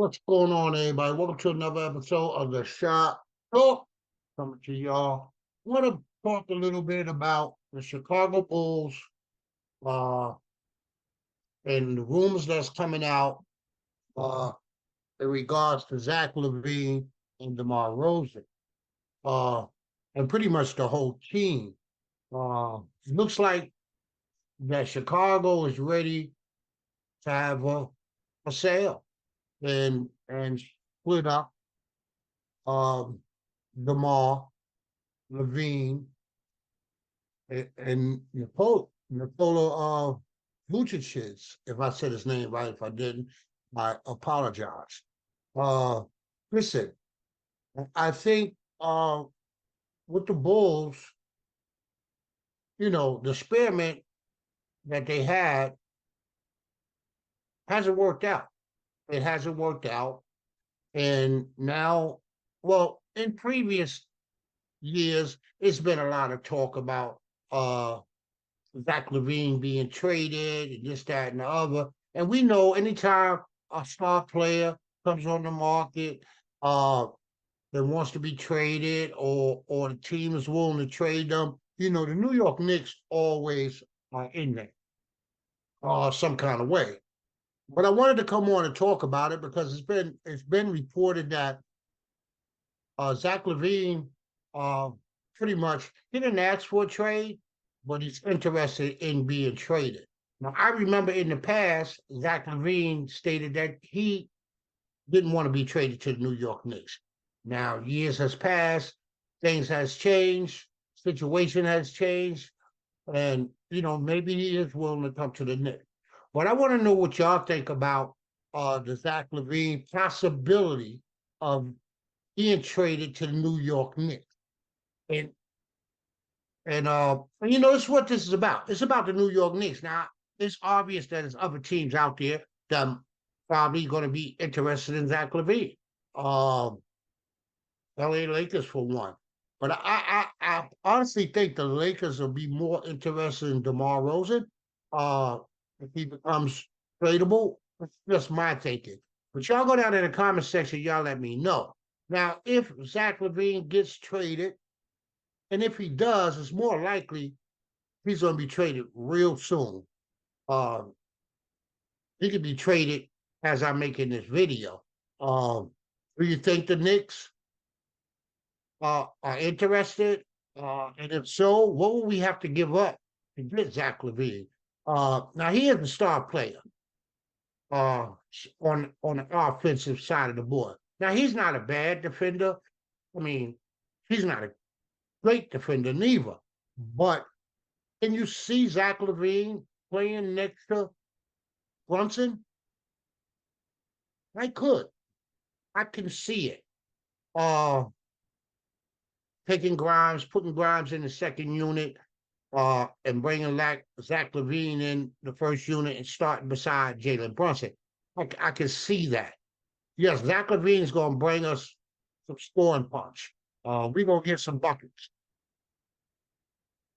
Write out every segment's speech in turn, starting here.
What's going on, everybody? Welcome to another episode of the Shot Talk. Coming to y'all. I want to talk a little bit about the Chicago Bulls uh, and the rumors that's coming out uh, in regards to Zach LaVine and DeMar Rosen, uh, and pretty much the whole team. It looks like that Chicago is ready to have a sale and split up DeMar LaVine and Nikola Vucevic, if I said his name right. If I didn't, I apologize. Uh, Listen, I think with the Bulls, the experiment that they had hasn't worked out. It hasn't worked out. And now, well, in previous years, it's been a lot of talk about uh Zach LaVine being traded and this, that, and the other. And we know anytime a star player comes on the market uh, that wants to be traded or the team is willing to trade them, the New York Knicks always are in there some kind of way. But I wanted to come on and talk about it because it's been reported that Zach LaVine uh, pretty much he didn't ask for a trade, but he's interested in being traded. Now, I remember in the past, Zach LaVine stated that he didn't want to be traded to the New York Knicks. Now, years has passed, things has changed, situation has changed, and maybe he is willing to come to the Knicks. But I want to know what y'all think about the Zach LaVine possibility of being traded to the New York Knicks. And it's what this is about. It's about the New York Knicks. Now, it's obvious that there's other teams out there that are probably going to be interested in Zach LaVine. Um, LA Lakers for one. But I honestly think the Lakers will be more interested in DeMar Rosen if he becomes tradable. That's just my thinking. But y'all go down in the comment section, y'all let me know. Now, if Zach LaVine gets traded, and if he does, it's more likely he's going to be traded real soon. Um, he could be traded as I'm making this video. Do you think the Knicks are interested? And if so, what will we have to give up to get Zach LaVine? Now he is a star player on the offensive side of the board. Now he's not a bad defender. I mean, he's not a great defender neither. But can you see Zach LaVine playing next to Brunson? I could. I can see it. Uh, Taking Grimes, putting Grimes in the second unit, and bringing Zach LaVine in the first unit and starting beside Jalen Brunson. I can see that. Yes, Zach LaVine is going to bring us some scoring punch. We're going to get some buckets.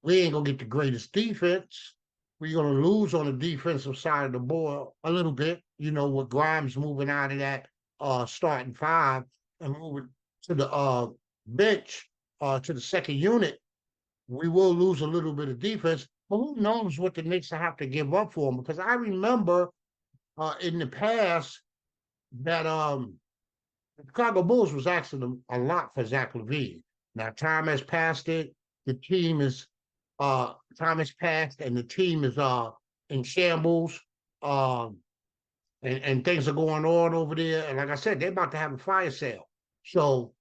We ain't going to get the greatest defense. We're going to lose on the defensive side of the ball a little bit, with Grimes moving out of that starting five and moving to the bench, to the second unit. We will lose a little bit of defense, but who knows what the Knicks have to give up for them? Because I remember in the past that the Chicago Bulls was asking them a lot for Zach LaVine. Now time has passed it. The team is time has passed and the team is in shambles. And things are going on over there. And like I said, they're about to have a fire sale. So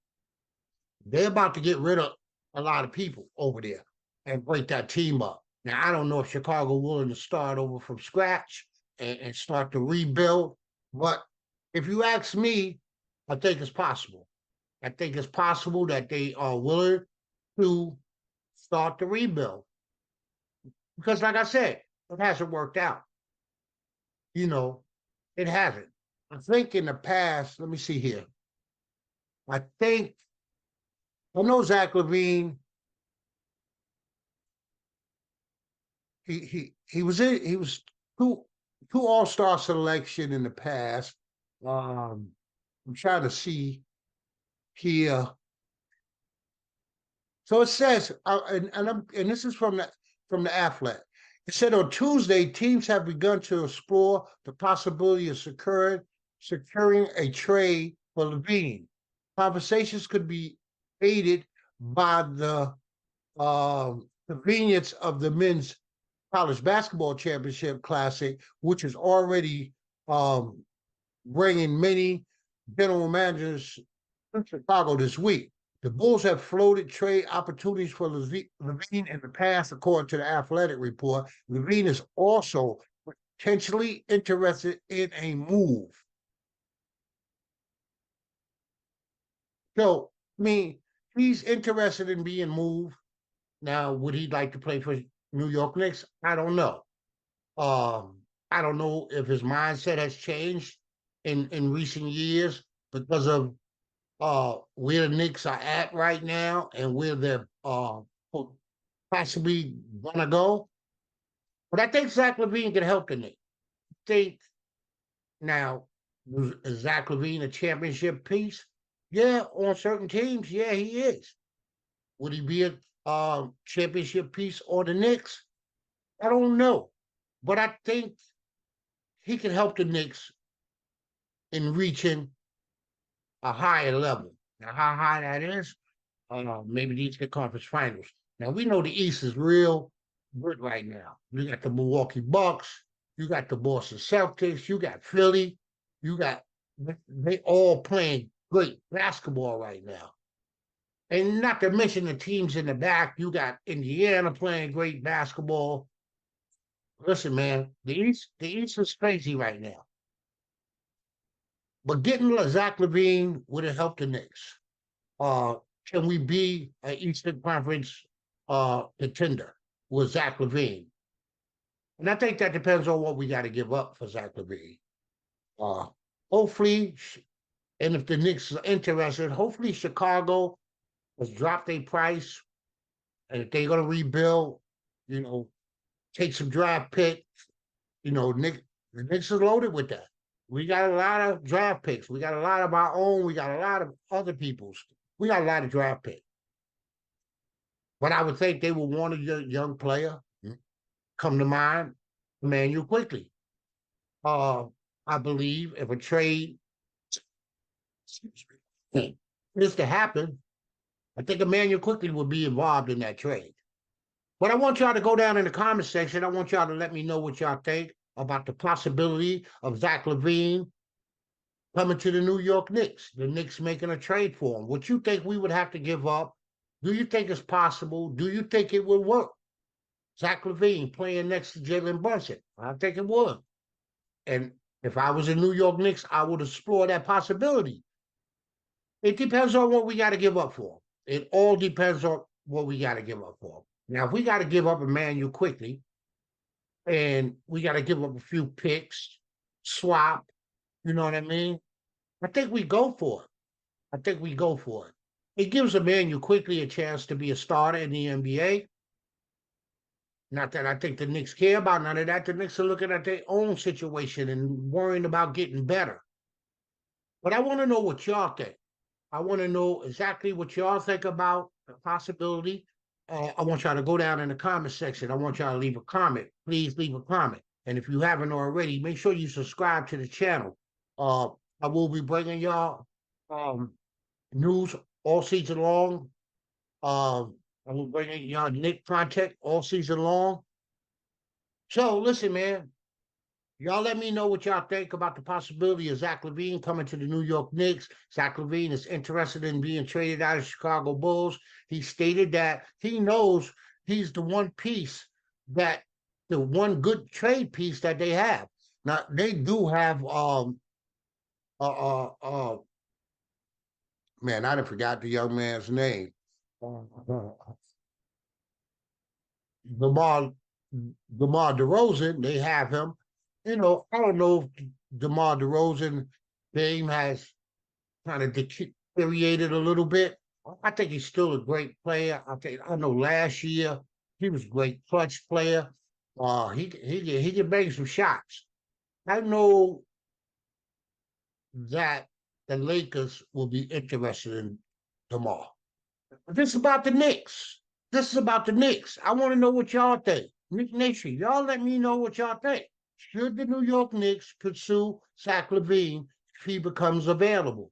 they're about to get rid of a lot of people over there and break that team up. Now, I don't know if Chicago willing to start over from scratch and start to rebuild. But if you ask me, I think it's possible. I think it's possible that they are willing to start the rebuild. Because, like I said, it hasn't worked out. It hasn't. I think in the past, let me see here. I know Zach LaVine. He was two All-Star selection in the past. Um, I'm trying to see here. So it says, and this is from the Athletic. It said on Tuesday, teams have begun to explore the possibility of securing a trade for LaVine. Conversations could be aided by the convenience of the men's college basketball championship classic, which is already um, bringing many general managers to Chicago this week. The Bulls have floated trade opportunities for LaVine in the past, according to the Athletic report. LaVine is also potentially interested in a move. So, I mean, he's interested in being moved. Now, would he like to play for New York Knicks? I don't know. Um, I don't know if his mindset has changed in recent years because of where the Knicks are at right now and where they're possibly gonna go. But I think Zach LaVine can help the Knicks. I think now is Zach LaVine a championship piece? Yeah, on certain teams, yeah, he is. Would he be a championship piece on the Knicks? I don't know, but I think he can help the Knicks in reaching a higher level. Now, how high that is, maybe the Eastern Conference Finals. Now we know the East is real good right now. You got the Milwaukee Bucks, you got the Boston Celtics, you got Philly, you got they all playing great basketball right now. And not to mention the teams in the back, you got Indiana playing great basketball. Listen, man, the East is crazy right now. But getting Zach LaVine would have helped the Knicks. Uh, can we be an Eastern Conference contender with Zach LaVine? And I think that depends on what we got to give up for Zach LaVine. Uh, hopefully, and if the Knicks are interested, hopefully Chicago has dropped their price, and if they're going to rebuild, you know, take some draft picks. The Knicks is loaded with that. We got a lot of draft picks. We got a lot of our own. We got a lot of other people's. We got a lot of draft picks. But I would think they would want a young player. Come to mind, Emmanuel Quickly. Uh, I believe if a trade is to happen, I think Emmanuel Quickly would be involved in that trade. But I want y'all to go down in the comment section. I want y'all to let me know what y'all think about the possibility of Zach LaVine coming to the New York Knicks, the Knicks making a trade for him. What you think we would have to give up? Do you think it's possible? Do you think it would work? Zach LaVine playing next to Jalen Brunson. I think it would. And if I was in New York Knicks, I would explore that possibility. It depends on what we got to give up for him. It all depends on what we got to give up for him. Now, if we got to give up Emmanuel Quickly, and we got to give up a few picks, swap, you know what I mean? I think we go for it. I think we go for it. It gives Emmanuel Quickly a chance to be a starter in the NBA. Not that I think the Knicks care about none of that. The Knicks are looking at their own situation and worrying about getting better. But I want to know what y'all think. I want to know exactly what y'all think about the possibility. I want y'all to go down in the comment section. I want y'all to leave a comment. Please leave a comment. And if you haven't already, make sure you subscribe to the channel. I will be bringing y'all news all season long. I will bring y'all Nick content all season long. So listen, man, y'all let me know what y'all think about the possibility of Zach LaVine coming to the New York Knicks. Zach LaVine is interested in being traded out of Chicago Bulls. He stated that he knows he's the one piece the one good trade piece that they have. Now they do have uh, uh, uh man, I done forgot the young man's name. DeMar DeMar DeRozan, they have him. I don't know if DeMar DeRozan game has kind of deteriorated a little bit. I think he's still a great player. I know last year he was a great clutch player. He can bang some shots. I know that the Lakers will be interested in tomorrow. This is about the Knicks. This is about the Knicks. I want to know what y'all think. Knick Nation, y'all let me know what y'all think. Should the New York Knicks pursue Zach LaVine if he becomes available?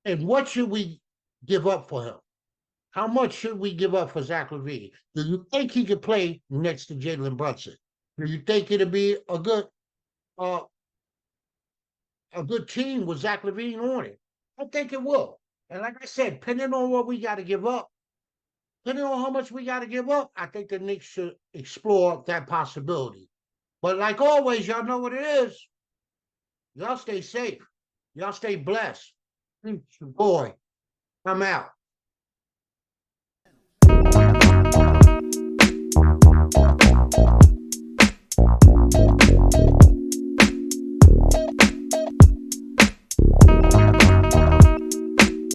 And what should we give up for him? How much should we give up for Zach LaVine? Do you think he could play next to Jalen Brunson? Do you think it'll be uh, a good team with Zach LaVine on it? I think it will. And like I said, depending on what we got to give up, depending on how much we got to give up, I think the Knicks should explore that possibility. But like always, y'all know what it is. Y'all stay safe. Y'all stay blessed. Boy, I'm out.